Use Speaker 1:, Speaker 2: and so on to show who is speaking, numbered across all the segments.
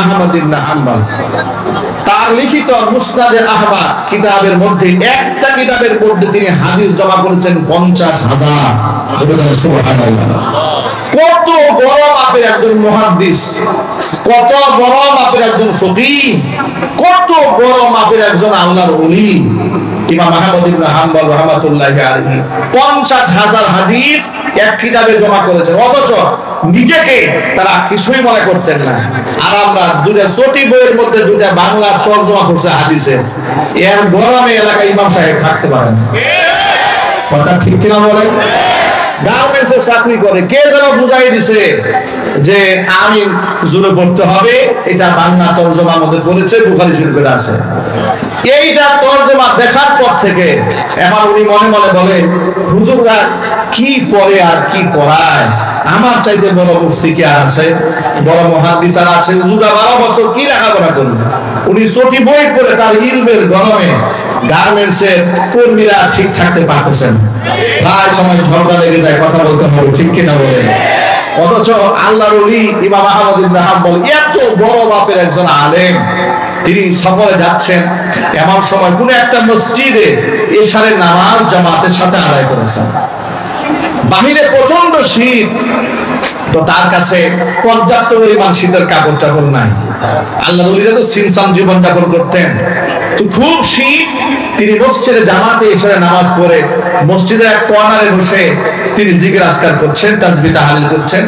Speaker 1: আহমদ ইবনে হাম্বল তার লিখিত মুসনাদে আহমদ কিতাবের মধ্যে একটা কিতাবের মধ্যে তিনি হাদিস জমা করেছেন 50,000। সুবহানাল্লাহ। কত বড় মাপের একজন মুহাদ্দিস, কত বড় মাপের একজন ফকিহ, কত বড় মাপের একজন আল্লাহর ওলি ইমাম আহমদ ইবনে হাম্বল রাহমাতুল্লাহি আলাইহি 50,000 হাদিস এক কিতাবে জমা করেছেন, অথচ নিজেকে তারা কিছুই মনে করতেন না। আর আমরা দুইটা চটি বইয়ের মধ্যে দুইটা বাংলা তরজমা করছে হাদিসের, এর গরমে এলাকায় ইমাম সাহেব থাকতে পারেন। কথা ঠিক কিনা বলেন? গার্মেন্টসে চাকরি করে কে যেন বুঝাই দিছে যে আমি জুড়ে পড়তে হবে, এটা বাংলা তরজমার মধ্যে পড়েছে, বুখারী শরীফে আছে। এইটা তরজমা দেখার পর থেকে এখন উনি মনে মনে বলে, হুজুররা কি পড়ে আর কি পড়ায়, আমার চাইতে বড় মুফতি কে আছে, বড় মুহাদ্দিস আছে, হুজুররা 12 বছর কি লেখাপড়া করবে। উনি চটি বই পড়ে তার ইলমের গরমে গার্মেন্টসের কর্মীরা ঠিক থাকতে পারতেছেন, প্রায় সময় ঝগড়া লেগে যায়, কথা বলতে হবে, ঠিক কিনা বলেন? অথচ আল্লাহর ওলি ইমাম আহমদ ইবনে হাম্বল এত বড় মাপের একজন আলেম, তিনি সফরে যাচ্ছেন, এমন সময় কোন একটা মসজিদে এশারের নামাজ জামাতের সাথে আদায় করেছেন। বাহিরে প্রচন্ড শীত, তো তার কাছে পর্যাপ্ত পরিমাণ শীতের কাপড় চাপড় নাই। আল্লাহর ওলিরা তো সিনসান জীবন যাপন করতেন, তো খুব শীত। তিনি মসজিদে জামাতে এশারের নামাজ পড়ে মসজিদের এক কর্নারে বসে তিনি জিকির আজকার করছেন, তাসবিহ তাহলিল করছেন,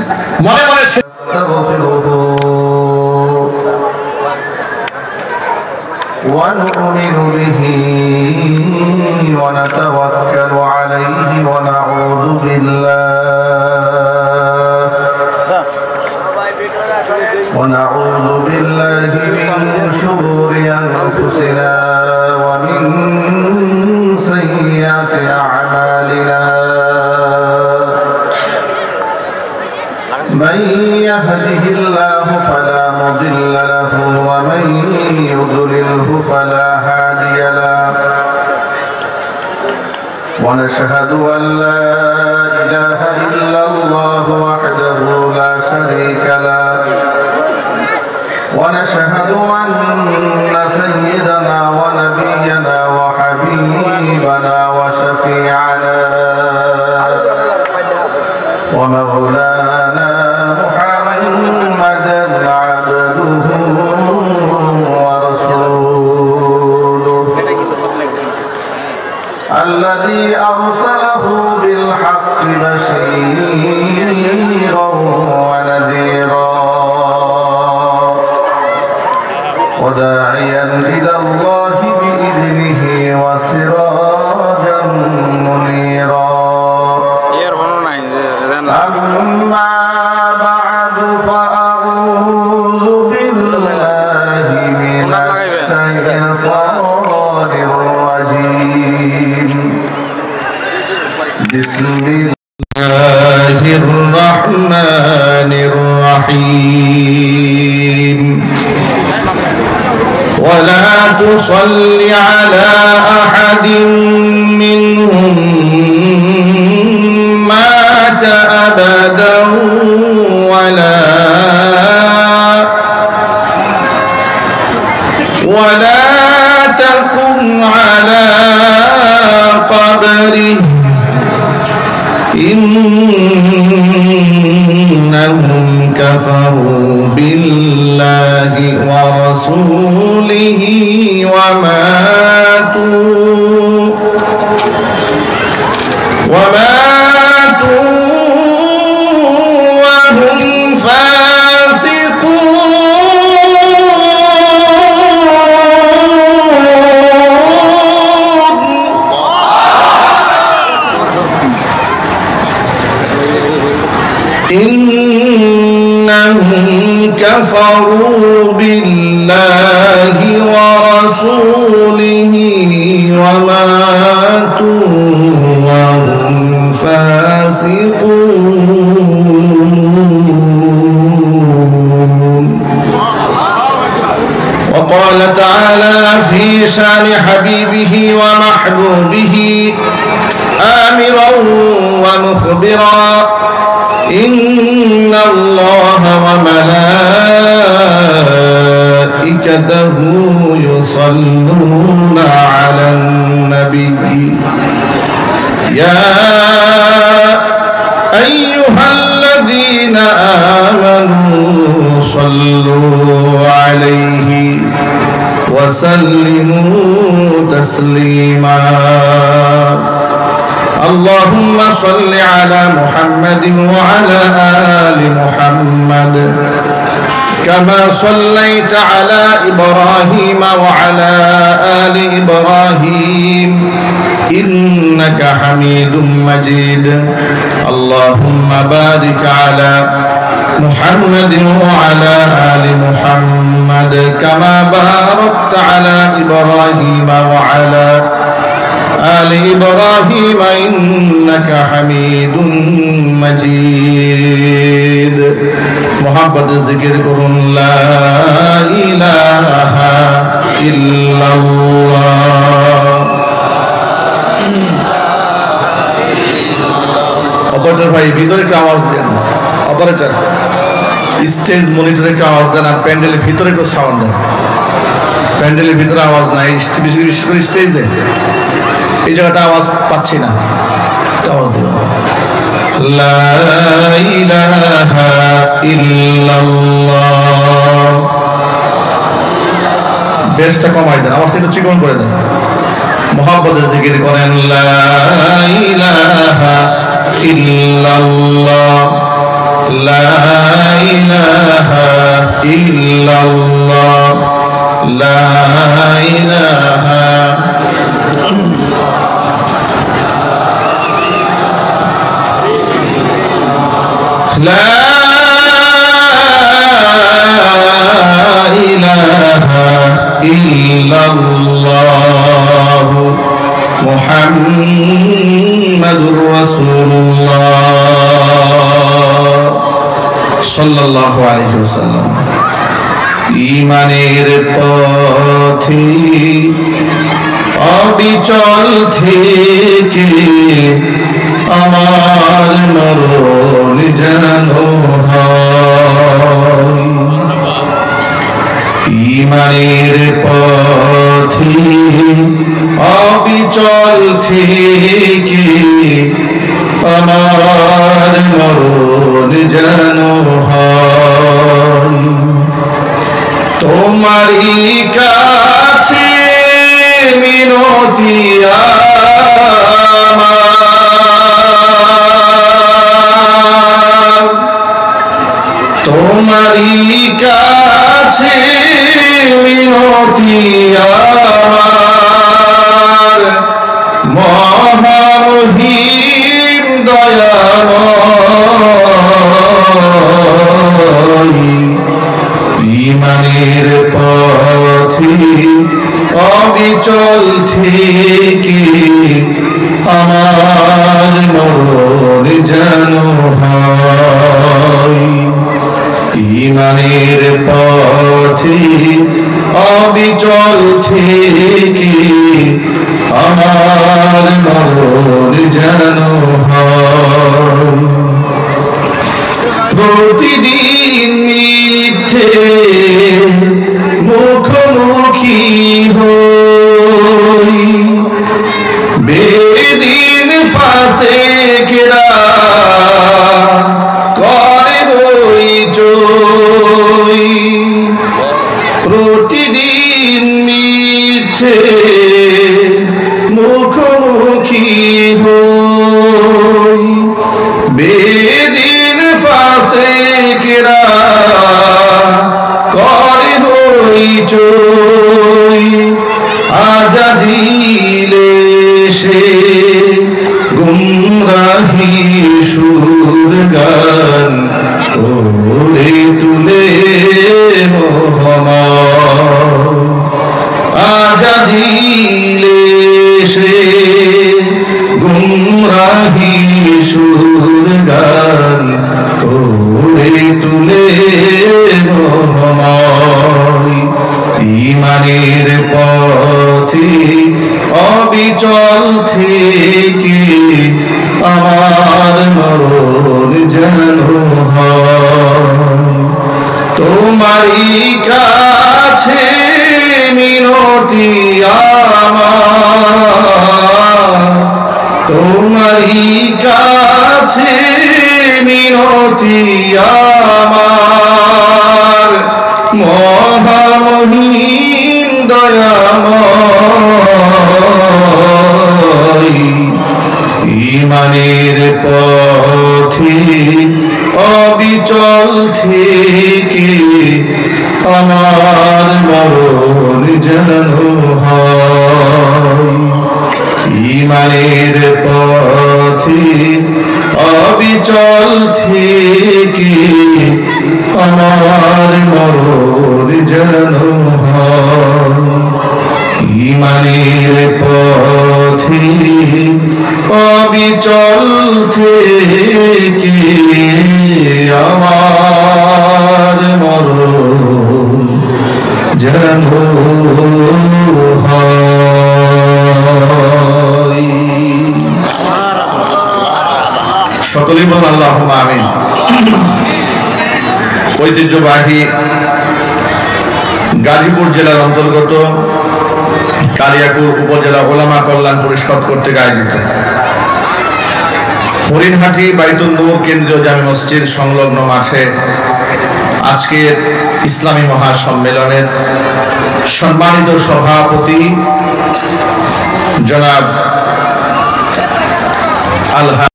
Speaker 1: মনে মনে
Speaker 2: ونؤمن به ونتوكل عليه ونعوذ بالله من شرور أنفسنا ومن سيئات أعمالنا من يهده الله فلا مضل له ومن يضلله فلا هادي له ونشهد أن لا إله إلا الله وحده لا شريك له ونشهد أن سيدنا ونبينا وحبيبنا وشفيعنا ومولانا محمدا عبده ورسوله الذي أرسله بالحق بشيرا ونذيرا وداعيا إلى الله بإذنه وسراجا منيرا. أما بعد فأعوذ بالله من الشيطان الرجيم. بسم الله الرحمن الرحيم. ولا تصل على أحد منهم مات أبدا ولا تقم على قبره إنهم كفروا بالله ورسوله وماتوا وهم إنهم كفروا بالله ورسوله وماتوا وهم فاسقون. وقال تعالى في شان حبيبه ومحبوبه آمرا ومخبرا إن الله وملائكته وملائكته يصلون على النبي يا أيها الذين آمنوا صلوا عليه وسلموا تسليما اللهم صل على محمد وعلى آل محمد كما صليت على إبراهيم وعلى آل إبراهيم إنك حميد مجيد اللهم بارك على محمد وعلى آل محمد كما باركت على إبراهيم وعلى آل إبراهيم إنك حميد مجيد محبت ذكر করুন لا إله إلا الله অপারেটর ভাই ভিতরে একটা আওয়াজ দেন অপারেটর স্টেজ মনিটরে একটা আওয়াজ দেন আর প্যান্ডেলের ভিতরে একটু সাউন্ড দেন প্যান্ডেলের ভিতরে আওয়াজ নাই বিশেষ করে স্টেজে এই জায়গাটা আওয়াজ পাচ্ছি না আওয়াজ দেন লা ইলাহা ইল্লাল্লাহ বেশটা কমাই দেন আওয়াজটা একটু চিকন করে দেন মুহাব্বতে জিকির করেন লা ইলাহা ইল্লাল্লাহ লা ইলাহা ইল্লাল্লাহ লা ইলাহা لا إله إلا الله محمد رسول الله صلى الله عليه وسلم ঈমানের পথে অবিচল থেকে আমার মরণ যেন হয় ঈমানের পথে অবিচল থেকে আমার মরণ যেন হয় তোমারই কাছে মিনতি তোমারই কাছে মিনতি আমার মহামহিম দয়াময় ঈমানের পথে অবিচল থেকে আমার মরণ যেন হয় ঈমানের পথে অবিচল থেকে আমার মরণ যেন হয় প্রতিদিন মিথ্যে মুখোমুখি হই বেদিন ফাসেকরা করে হইচই প্রতিদিন মিথ্যে মুখোমুখি হই বেদিন ফাসেকরা করে হইচই আজাজিলে সে গুমরাহি সুর গান করে তুলে মোহাম্মদ আজাজিলে সে গুমরাহি সুর গান করে তুলে মোহাম্মদ ঈমানের পথে অবিচল থেকে আমার মরণ যেন হয় তোমারই কাছে মিনতি আমার, তোমারই কাছে মিনতি আমার, মহামহিম দয়াময়। ঈমানের পথে অবিচল থেকে আমার মরণ যেন হয়। ঈমানের পথে অবিচল থেকে আমার মরণ যেন হয়। ঈমানের পথে অবিচল থেকে আমার মরণ যেন হয়। সকলেই বলুন আল্লাহুম্মা আমিন। ঐতিহ্যবাহী গাজীপুর জেলার অন্তর্গত কালিয়াকুর উপজেলা ওলামা কল্যাণ পরিষদ কর্তৃক আয়োজিত হরিণহাটি বাইতুল নূর কেন্দ্রীয় জামে মসজিদ সংলগ্ন মাঠে আজকের ইসলামী মহাসম্মেলনের সম্মানিত সভাপতি জনাব আলহা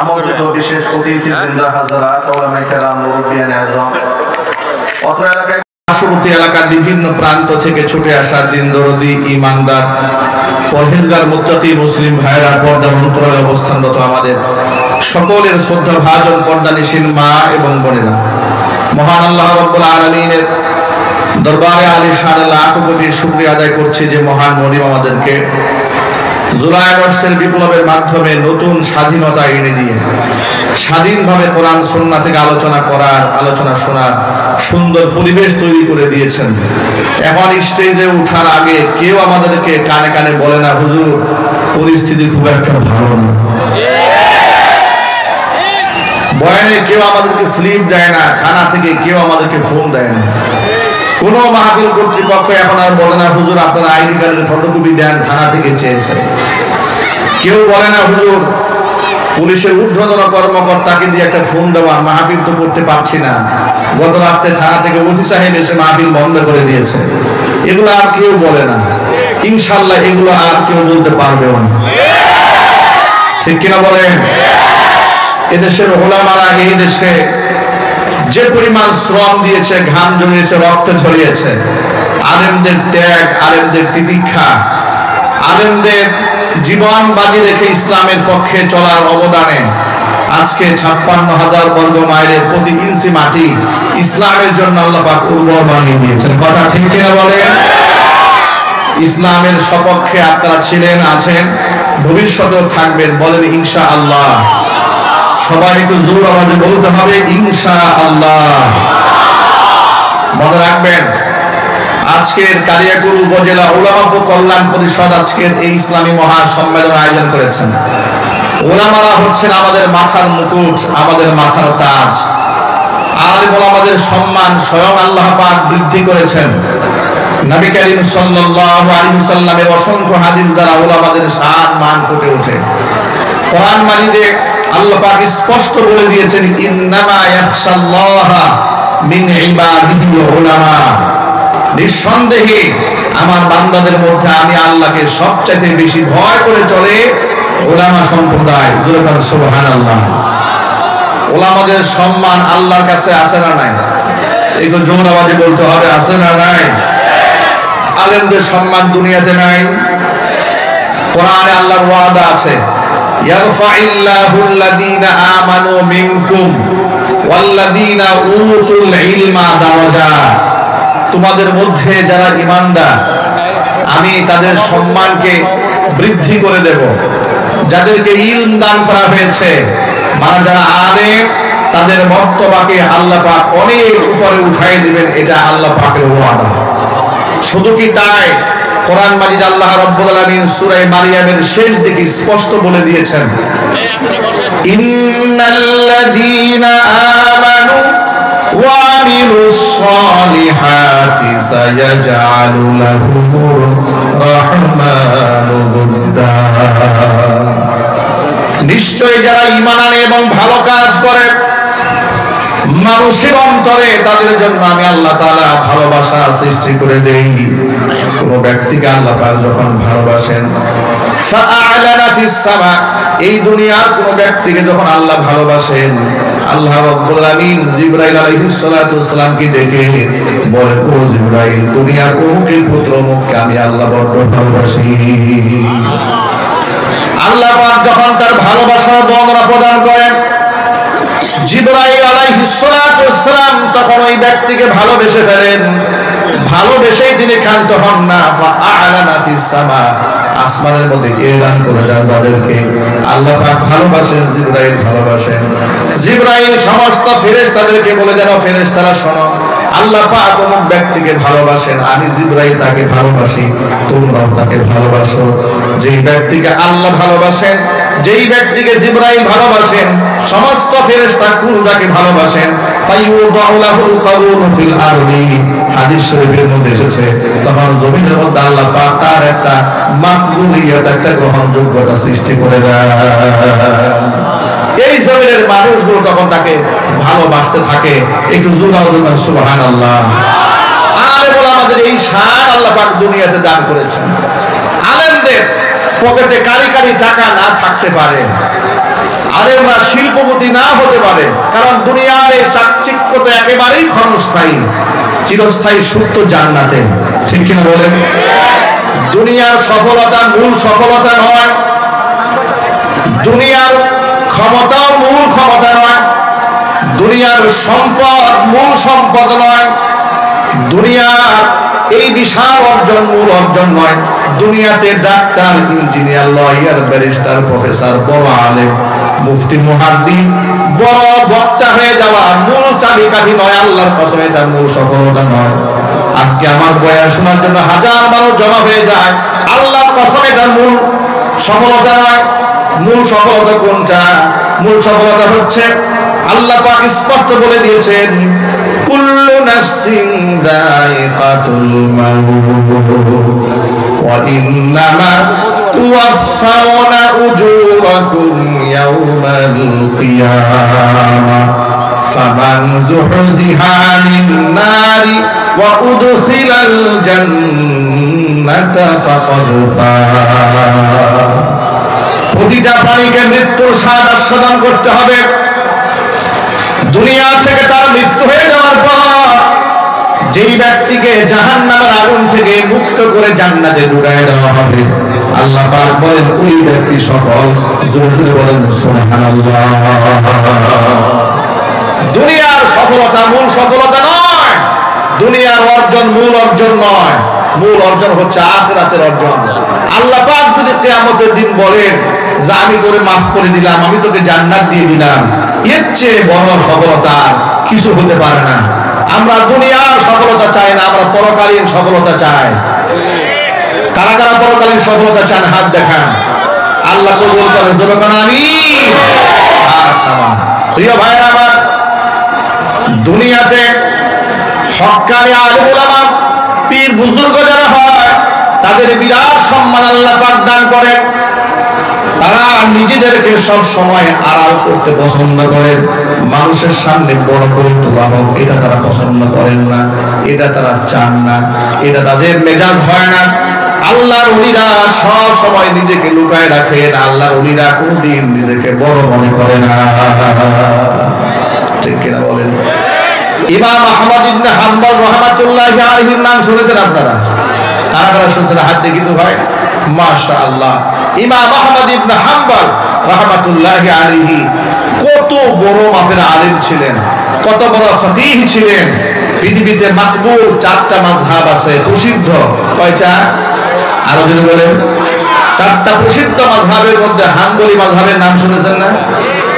Speaker 2: আমন্ত্রিত বিশেষ অতিথি বৃন্দ হাজরাত, ওলামায়ে কেরাম, মুরব্বিয়ানে আযম, অত্র এলাকায় পার্শ্ববর্তী এলাকার বিভিন্ন প্রান্ত থেকে ছুটে আসা দিন দরদি, ঈমানদার, পরহেজগার, মুত্তাকি মুসলিম ভাইরা, পর্দার অন্তরালে অবস্থানরত আমাদের সকলের শ্রদ্ধা ভাজন পর্দানিশীল মা এবং বোনেরা, মহান আল্লাহ রাব্বুল আলামিনের দরবারে আলিশান লাখ কোটি শুকরিয়া আদায় করছি যে মহান মনিব আমাদেরকে জুলাই আগস্টের বিপ্লবের মাধ্যমে নতুন স্বাধীনতা এনে দিয়ে স্বাধীনভাবে কোরআন সুন্নাহ থেকে আলোচনা করার, আলোচনা শোনার সুন্দর পরিবেশ তৈরি করে দিয়েছেন। এখন স্টেজে ওঠার আগে কেউ আমাদেরকে কানে কানে বলে না, হুজুর পরিস্থিতি খুব একটা ভালো না। বয়ানে কেউ আমাদেরকে স্লিপ দেয় না, থানা থেকে কেউ আমাদেরকে ফোন দেয় না। কোন মাহফিল কর্তৃপক্ষ এখন আর বলে না, হুজুর আপনারা আইডি কার্ডের ফটোকপি দেন, থানা থেকে চেয়েছে। কেউ বলে না, হুজুর পুলিশের ঊর্ধ্বতন কর্মকর্তাকে দিয়ে একটা ফোন দেওয়া, মাহফিল তো করতে পারছি না, গত রাতে থানা থেকে ওসি সাহেব এসে মাহফিল বন্ধ করে দিয়েছে। এগুলো আর কেউ বলে না, ইনশাআল্লাহ এগুলো আর কেউ বলতে পারবেও না। ঠিক কিনা বলেন? এদেশের ওলামারা এই দেশে যে পরিমাণ শ্রম দিয়েছে, ঘাম ঝরিয়েছে, রক্ত ঝরিয়েছে, আলেমদের ত্যাগ, আলেমদের তিতিক্ষা, আলেমদের জীবন বাজি রেখে ইসলামের পক্ষে চলার অবদানে আজকে 56,000 বর্গ মাইলের প্রতি ইঞ্চি মাটি ইসলামের জন্য আল্লাহ পাক উর্বর বানিয়ে দিয়েছেন। কথা ঠিক কিনা বলেন? ইসলামের সপক্ষে আপনারা ছিলেন, আছেন, ভবিষ্যতেও থাকবেন। বলেন ইনশাআল্লাহ। সবাই একটু জোর আওয়াজে বলতে হবে ইনশাআল্লাহ। মনে রাখবেন, আজকের কালিয়াকুর উপজেলা ওলামা কল্যাণ পরিষদ আজকের এই ইসলামী মহাসম্মেলন আয়োজন করেছেন। ওলামারা হচ্ছেন আমাদের মাথার মুকুট, আমাদের মাথার তাজ। আলেম ওলামাদের সম্মান স্বয়ং আল্লাহ পাক বৃদ্ধি করেছেন। নবী করিম সাল্লাল্লাহু আলাইহি ওয়াসাল্লামের অসংখ্য হাদিস দ্বারা ওলামাদের শান মান ফুটে ওঠে। কোরআন মাজিদে আল্লাহ পাক স্পষ্ট বলে দিয়েছেন, ইন্নামা ইয়াখশাল্লাহা মিন ইবাদিহিল উলামা। নিঃসন্দেহে আমার বান্দাদের মধ্যে আমি আল্লাহকে সবচাইতে বেশি ভয় করে চলে উলামা সম্প্রদায়। জোরে বলেন সুবহানাল্লাহ। উলামাদের সম্মান আল্লাহর কাছে আছে না নাই? এই তো জোর আওয়াজে বলতে হবে, আছে না নাই? আলেমদের সম্মান দুনিয়াতে নাই? কোরআনে আল্লাহর ওয়াদা আছে, ইয়ারফাইল্লাহু আল্লাযীনা আমানু মিনকুম ওয়াল্লাযীনা উতুল ইলমা দারাজাত। তোমাদের মধ্যে যারা ঈমানদার আমি তাদের সম্মানকে বৃদ্ধি করে দেব। যাদেরকে ইলম দান করা হয়েছে, মানে যারা আলেম
Speaker 1: তাদের মর্তবাকে আল্লাহ পাক অনেক উপরে উঠাই দিবেন, এটা আল্লাহ পাকের ওয়াদা। শুধু কি তাই, কোরআন মাজিদ আল্লাহ রাব্বুল আলামিন সূরা মারইয়ামের শেষ দিকে স্পষ্ট বলে দিয়েছেন, ইন্নাল্লাযীনা আমানু ওয়া আমিলুস সালিহাতি সায়াজআলু লাহুমুর রাহমানু উদ্দা। নিশ্চয় যারা ঈমান আনে এবং ভালো কাজ করে মানুষের অন্তরে, তাদের জন্য আমি আল্লাহ তাআলা ভালোবাসা সৃষ্টি করে দেই। কোন ব্যক্তিকে আল্লাহ পাক যখন ভালোবাসেন, ফাআলানা ফিস সামা, এই দুনিয়ার কোন ব্যক্তিকে যখন আল্লাহ ভালোবাসেন, আল্লাহ রাব্বুল আলামিন জিবরাইল আলাইহিস সালাতু ওয়াস সালামকে ডেকে বলে, ও জিবরাইল, দুনিয়ার অমুকের পুত্র অমুককে আমি আল্লাহ বড় ভালোবাসি। আল্লাহ পাক যখন তার ভালোবাসার বর্ণনা প্রদান করেন, জিবরাইল আলাইহিস সালাতু ওয়াস সালাম তখন ওই ব্যক্তিকে ভালোবেসে ফেলেন। ভালোবেসেই তিনি ক্ষান্ত হন না, ফাআলানা ফিস সামা, আসমানের মধ্যে এলান করে দেন যাদেরকে আল্লাহ পাক ভালোবাসেন, জিবরাইল ভালোবাসেন। জিবরাইল সমস্ত ফেরেশতাদেরকে বলে দেন, ফেরেশতারা শোনো, আল্লাহ পাক অমুক ব্যক্তিকে ভালোবাসেন, আমি জিবরাইল তাকে ভালোবাসি, তোমরাও তাকে ভালোবাসো। যেই ব্যক্তিকে আল্লাহ ভালোবাসেন, যেই ব্যক্তিকে জিবরাইল ভালোবাসেন, সমস্ত ফেরেশতা কুল যাকে ভালোবাসেন, ফায়ুদাউ লাহুল কাবুল ফিল আরদি, হাদিস শরীফের মধ্যে এসেছে, তখন জমিনের মধ্যে আল্লাহ পাক তার একটা মাকবুলিয়ত, একটা গ্রহণযোগ্যতা সৃষ্টি করে দেয়। এই জমিনের মানুষগুলো তখন তাকে ভালোবাসতে থাকে। একটু জোরে বলুন সুবহানাল্লাহ। আর বলে আমাদের এই শান আল্লাহ পাক দুনিয়াতে দান করেছেন। আলেমদের পকেটে কারি কারি টাকা না থাকতে পারে, আলেমরা শিল্পপতি না হতে পারে, কারণ দুনিয়ার এই চাকচিক্য তো একেবারেই ক্ষণস্থায়ী, চিরস্থায়ী সুখ তো জান্নাতে। ঠিক কিনা বলেন? দুনিয়ার সফলতা মূল সফলতা নয়, দুনিয়ার ক্ষমতাও মূল ক্ষমতা নয়, দুনিয়ার সম্পদ মূল সম্পদ নয়, দুনিয়ার এই বিশাল অর্জন মূল অর্জন নয়। দুনিয়াতে doctor, engineer, lawyer, barrister, professor, বড় আলেম, মুফতি, মুহাদ্দিস, বড় বক্তা হয়ে যাওয়া মূল চাবিকাঠি নয়। আল্লাহর কসম এটা মূল সফলতা নয়। আজকে আমার বয়ান শোনার জন্য হাজার মানুষ জমা হয়ে যায়, আল্লাহর কসম এটা মূল সফলতা নয়। মূল সফলতা কোনটা? মূল সফলতা হচ্ছে আল্লাহ পাক স্পষ্ট বলে দিয়েছেন, কুল্লু নাফসিন যায়িকাতুল মাউত ওয়া ইন্নামা তুওয়াফাউনা উজুরাকুম ইয়াওমাল কিয়ামাহ ফামান যুহজিহা আনিন নারি ওয়া উদখিলাল জান্নাতা ফাকাদ ফাজ। প্রতিটা প্রাণীকে মৃত্যুর স্বাদ আস্বাদন করতে হবে। দুনিয়া থেকে তার মৃত্যু হয়ে যাওয়ার পর যেই ব্যক্তিকে জাহান্নামের আগুন থেকে মুক্ত করে জান্নাতে ঢুকায় দেওয়া হবে, আল্লাহ পাক বলেন ওই ব্যক্তি সফল। জোরে জোরে বলেন সুবহানাল্লাহ। দুনিয়ার সফলতা মূল সফলতা নয়, দুনিয়ার অর্জন মূল অর্জন নয়, মূল অর্জন হচ্ছে আখিরাতের অর্জন। আল্লাহ পাক যদি কিয়ামতের দিন বলেন যে আমি তোরে মাফ করে দিলাম, আমি তোকে জান্নাত দিয়ে দিলাম, এর চেয়ে বড় সফলতা কিছু হতে পারে না। আমরা দুনিয়ার সফলতা চাই না, আমরা পরকালীন সফলতা চাই। কারা কারা পরকালীন সফলতা চান হাত দেখান। আল্লাহ কবুল করেন, জোরে বলেন আমিন। প্রিয় ভাইরা আমার, দুনিয়াতে হক্কানি আলেম উলামা, পীর বুজুর্গ যারা হয়, তাদের বিরাট সম্মান আল্লাহ পাক দান করেন। তারা নিজেদেরকে সব সময় আড়াল করতে পছন্দ করেন, মানুষের সামনে বড় করে তোলা হোক এটা তারা পছন্দ করেন না, এটা তারা চান না, এটা তাদের মেজাজ হয় না। আল্লাহর ওলিরা সব সময় নিজেকে লুকায় রাখেন, আল্লাহর ওলিরা কোনদিন নিজেকে বড় মনে করে না। ঠিক কিনা বলেন? ইমাম আহমদ ইবনে হাম্বল রাহমাতুল্লাহি আলাইহির নাম শুনেছেন আপনারা? কারা কারা শুনছেন হাত দেখি তো ভাই। মাশাআল্লাহ, ইমাম আহমদ ইবনে হাম্বল রাহমাতুল্লাহি আলাইহি কত বড় মাপের আলেম ছিলেন, কত বড় ফকিহ ছিলেন। পৃথিবীতে মাকবুল 4টা মাযহাব আছে, প্রসিদ্ধ। কয়টা? আরো যদি বলেন। 4টা প্রসিদ্ধ মাযহাবের মধ্যে হাম্বলি মাযহাবের নাম শুনেছেন না?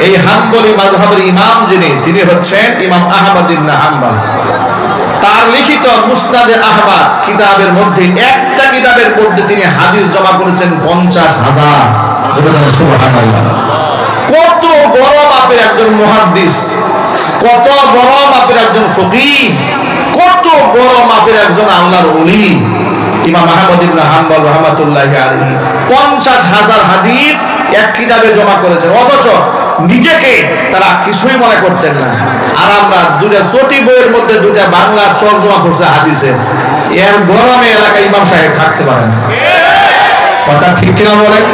Speaker 1: এই হাম্বলি মাযহাবের ইমাম যিনি, তিনি হচ্ছেন ইমাম আহমদ ইবনে হাম্বল। তার লিখিত মুসনাদে আহমদ কিতাবের মধ্যে একটা কিতাবের মধ্যে তিনি হাদিস জমা করেছেন 50,000। সুবহানাল্লাহ। কত বড় মাপের একজন মুহাদ্দিস, কত বড় মাপের একজন ফকিহ, কত বড় মাপের একজন আল্লাহর ওলি ইমাম আহমদ ইবনে হাম্বল রাহমাতুল্লাহি আলাইহি 50,000 হাদিস এক কিতাবে জমা করেছেন। অথচ নিজেকে তারা কিছুই মনে করতেন না। আর আমরা দুটা চটি বইয়ের মধ্যে দুটা বাংলা তরজমা করছে হাদিসের, এর গরমে এলাকায় ইমাম সাহেব থাকতে পারেন। কথা ঠিক কিনা বলেন?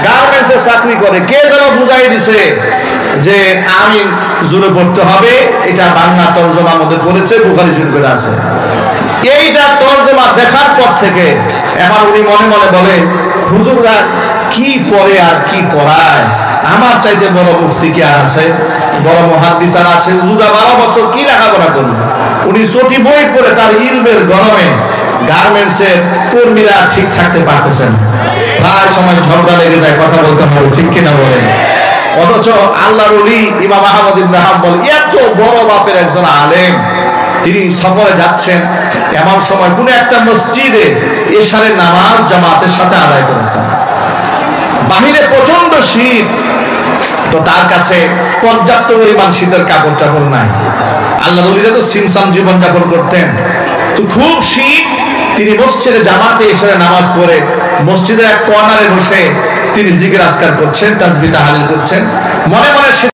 Speaker 1: গার্মেন্টসে চাকরি করে, কে যেন বুঝাই দিছে যে আমি জোরে পড়তে হবে, এটা বাংলা তরজমার মধ্যে পড়েছে, বুখারী শরীফে আছে। এইটা তরজমা দেখার পর থেকে এখন উনি মনে মনে বলে, হুজুররা কি পড়ে আর কি পড়ায়, আমার চাইতে বড় মুফতি কি আর আছে, বড় মুহাদ্দিস আর আছে, হুজুররা 12 বছর কি লেখাপড়া করবে। উনি চটি বই পড়ে তার ইলমের গরমে গার্মেন্টসের কর্মীরা ঠিক থাকতে পারতেছেন, প্রায় সময় ঝগড়া লেগে যায়, কথা বলতে হবে, ঠিক কিনা বলেন? অথচ আল্লাহর ওলি ইমাম আহমদ ইবনে হাম্বল এত বড় মাপের একজন আলেম, তিনি সফরে যাচ্ছেন, এমন সময় কোন একটা মসজিদে এশারের নামাজ জামাতের সাথে আদায় করেছেন। বাহিরে প্রচন্ড শীত, তো তার কাছে পর্যাপ্ত পরিমাণ শীতের কাপড় চাপড় নাই। আল্লাহর ওলিরা তো সিমসাম জীবন যাপন করতেন, তো খুব শীত। তিনি মসজিদে জামাতে এশারের নামাজ পড়ে মসজিদের এক কর্নারে বসে তিনি জিকির আজকার করছেন, তাসবিহ তাহলিল করছেন, মনে মনে